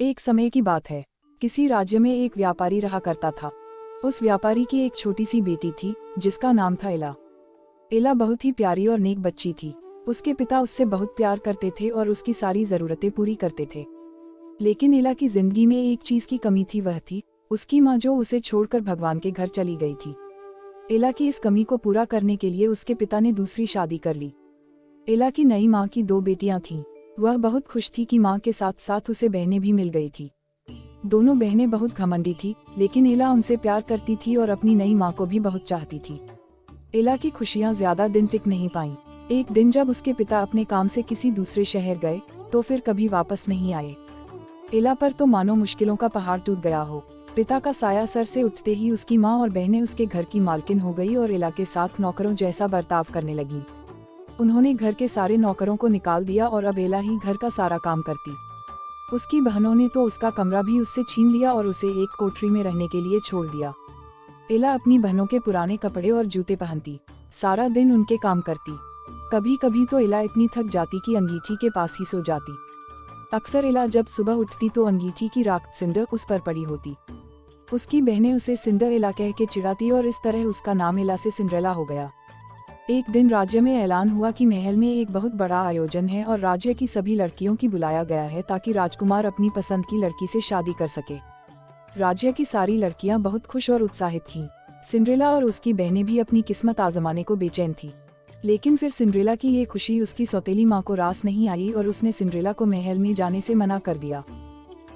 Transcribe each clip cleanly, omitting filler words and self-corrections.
एक समय की बात है, किसी राज्य में एक व्यापारी रहा करता था। उस व्यापारी की एक छोटी सी बेटी थी जिसका नाम था एला। एला बहुत ही प्यारी और नेक बच्ची थी। उसके पिता उससे बहुत प्यार करते थे और उसकी सारी जरूरतें पूरी करते थे। लेकिन एला की जिंदगी में एक चीज की कमी थी, वह थी उसकी माँ, जो उसे छोड़कर भगवान के घर चली गई थी। एला की इस कमी को पूरा करने के लिए उसके पिता ने दूसरी शादी कर ली। एला की नई माँ की 2 बेटियां थीं। वह बहुत खुश थी कि माँ के साथ साथ उसे बहनें भी मिल गई थी। दोनों बहनें बहुत घमंडी थी, लेकिन एला उनसे प्यार करती थी और अपनी नई माँ को भी बहुत चाहती थी। एला की खुशियाँ ज्यादा दिन टिक नहीं पाईं। एक दिन जब उसके पिता अपने काम से किसी दूसरे शहर गए तो फिर कभी वापस नहीं आए। एला पर तो मानो मुश्किलों का पहाड़ टूट गया हो। पिता का साया सर से उठते ही उसकी माँ और बहनें उसके घर की मालकिन हो गई और एला के साथ नौकरों जैसा बर्ताव करने लगी। उन्होंने घर के सारे नौकरों को निकाल दिया और अब एला ही घर का सारा काम करती। उसकी बहनों ने तो उसका कमरा भी उससे छीन लिया और उसे एक कोठरी में रहने के लिए छोड़ दिया। एला अपनी बहनों के पुराने कपड़े और जूते पहनती, सारा दिन उनके काम करती। कभी कभी तो एला इतनी थक जाती कि अंगीठी के पास ही सो जाती। अक्सर एला जब सुबह उठती तो अंगीठी की राख सिंडर उस पर पड़ी होती। उसकी बहनें उसे सिंडरेला कह के चिढ़ाती और इस तरह उसका नाम एला से सिंड्रेला हो गया। एक दिन राज्य में ऐलान हुआ कि महल में एक बहुत बड़ा आयोजन है और राज्य की सभी लड़कियों की बुलाया गया है ताकि राजकुमार अपनी पसंद की लड़की से शादी कर सके। राज्य की सारी लड़कियां बहुत खुश और उत्साहित थीं। सिंड्रेला और उसकी बहनें भी अपनी किस्मत आजमाने को बेचैन थी। लेकिन फिर सिंड्रेला की ये खुशी उसकी सौतेली माँ को रास नहीं आई और उसने सिंड्रेला को महल में जाने से मना कर दिया।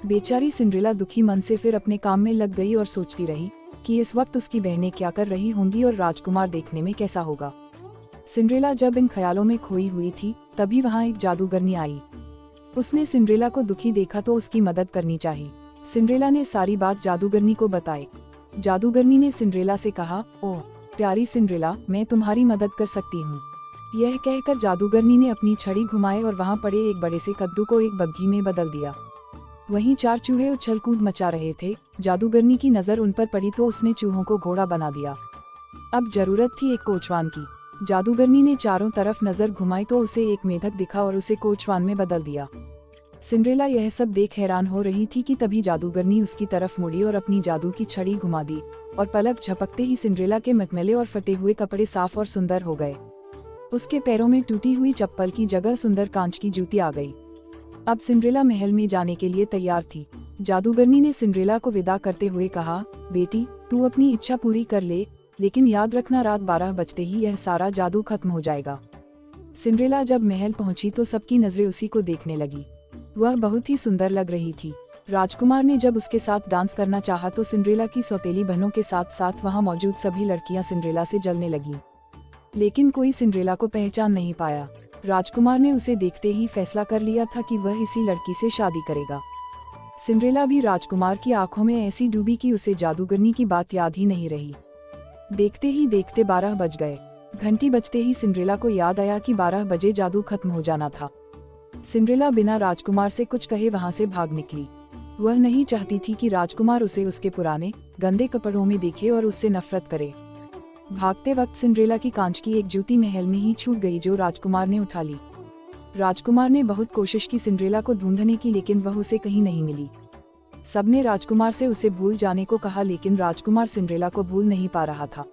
बेचारी सिंड्रेला दुखी मन से फिर अपने काम में लग गई और सोचती रही कि इस वक्त उसकी बहनें क्या कर रही होंगी और राजकुमार देखने में कैसा होगा। सिंड्रेला जब इन ख्यालों में खोई हुई थी तभी वहाँ एक जादूगरनी आई। उसने सिंड्रेला को दुखी देखा तो उसकी मदद करनी चाहिए। सिंड्रेला ने सारी बात जादूगरनी को बताई। जादूगरनी ने सिंड्रेला से कहा, ओह प्यारी सिंड्रेला, मैं तुम्हारी मदद कर सकती हूँ। यह कहकर जादूगरनी ने अपनी छड़ी घुमाई और वहाँ पड़े एक बड़े से कद्दू को एक बग्घी में बदल दिया। वहीं 4 चूहे उछल कूद मचा रहे थे। जादूगरनी की नजर उन पर पड़ी तो उसने चूहों को घोड़ा बना दिया। अब जरूरत थी एक कोचवान की। जादूगरनी ने चारों तरफ नजर घुमाई तो उसे एक मेढक दिखा और उसे कोचवान में बदल दिया। सिंड्रेला यह सब देख हैरान हो रही थी कि तभी जादूगरनी उसकी तरफ मुड़ी और अपनी जादू की छड़ी घुमा दी और पलक झपकते ही सिंड्रेला के मटमैले और फटे हुए कपड़े साफ और सुंदर हो गए। उसके पैरों में टूटी हुई चप्पल की जगह सुंदर कांच की जूती आ गई। अब सिंड्रेला महल में जाने के लिए तैयार थी। जादूगरनी ने सिंड्रेला को विदा करते हुए कहा, बेटी तू अपनी इच्छा पूरी कर ले, लेकिन याद रखना रात 12 बजते ही यह सारा जादू खत्म हो जाएगा। सिंड्रेला जब महल पहुंची तो सबकी नजरें उसी को देखने लगी। वह बहुत ही सुंदर लग रही थी। राजकुमार ने जब उसके साथ डांस करना चाहा तो सिंड्रेला की सौतेली बहनों के साथ साथ वहां मौजूद सभी लड़कियां सिंड्रेला से जलने लगीं। लेकिन कोई सिंड्रेला को पहचान नहीं पाया। राजकुमार ने उसे देखते ही फैसला कर लिया था कि वह इसी लड़की से शादी करेगा। सिंड्रेला भी राजकुमार की आंखों में ऐसी डूबी कि उसे जादूगरनी की बात याद ही नहीं रही। देखते ही देखते 12 बज गए। घंटी बजते ही सिंड्रेला को याद आया कि 12 बजे जादू खत्म हो जाना था। सिंड्रेला बिना राजकुमार से कुछ कहे वहां से भाग निकली। वह नहीं चाहती थी कि राजकुमार उसे उसके पुराने गंदे कपड़ों में देखे और उससे नफरत करे। भागते वक्त सिंड्रेला की कांच की एक जूती महल में ही छूट गई जो राजकुमार ने उठा ली। राजकुमार ने बहुत कोशिश की सिंड्रेला को ढूंढने की, लेकिन वह उसे कहीं नहीं मिली। सबने राजकुमार से उसे भूल जाने को कहा, लेकिन राजकुमार सिंड्रेला को भूल नहीं पा रहा था।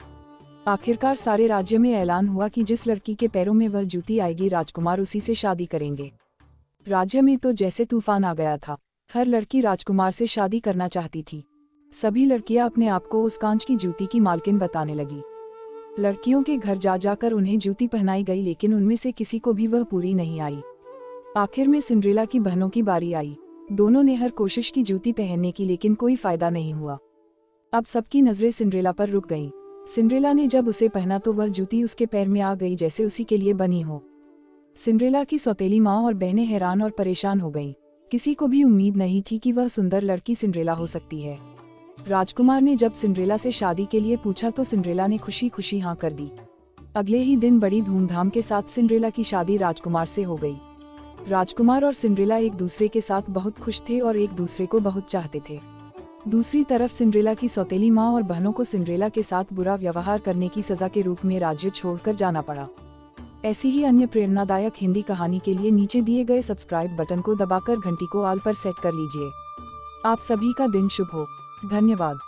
आखिरकार सारे राज्य में ऐलान हुआ कि जिस लड़की के पैरों में वह जूती आएगी राजकुमार उसी से शादी करेंगे। राज्य में तो जैसे तूफान आ गया था। हर लड़की राजकुमार से शादी करना चाहती थी। सभी लड़कियां अपने आप को उस कांच की जूती की मालकिन बताने लगी। लड़कियों के घर जा जाकर उन्हें जूती पहनाई गई, लेकिन उनमें से किसी को भी वह पूरी नहीं आई। आखिर में सिंड्रेला की बहनों की बारी आई। दोनों ने हर कोशिश की जूती पहनने की, लेकिन कोई फायदा नहीं हुआ। अब सबकी नजरें सिंड्रेला पर रुक गईं। सिंड्रेला ने जब उसे पहना तो वह जूती उसके पैर में आ गई जैसे उसी के लिए बनी हो। सिंड्रेला की सौतेली माँ और बहनें हैरान और परेशान हो गईं। किसी को भी उम्मीद नहीं थी कि वह सुंदर लड़की सिंड्रेला हो सकती है। राजकुमार ने जब सिंड्रेला से शादी के लिए पूछा तो सिंड्रेला ने खुशी खुशी हाँ कर दी। अगले ही दिन बड़ी धूमधाम के साथ सिंड्रेला की शादी राजकुमार से हो गई। राजकुमार और सिंड्रेला एक दूसरे के साथ बहुत खुश थे और एक दूसरे को बहुत चाहते थे। दूसरी तरफ सिंड्रेला की सौतेली माँ और बहनों को सिंड्रेला के साथ बुरा व्यवहार करने की सजा के रूप में राज्य छोड़कर जाना पड़ा। ऐसी ही अन्य प्रेरणादायक हिंदी कहानी के लिए नीचे दिए गए सब्सक्राइब बटन को दबाकर घंटी को ऑल पर सेट कर लीजिए। आप सभी का दिन शुभ हो। धन्यवाद।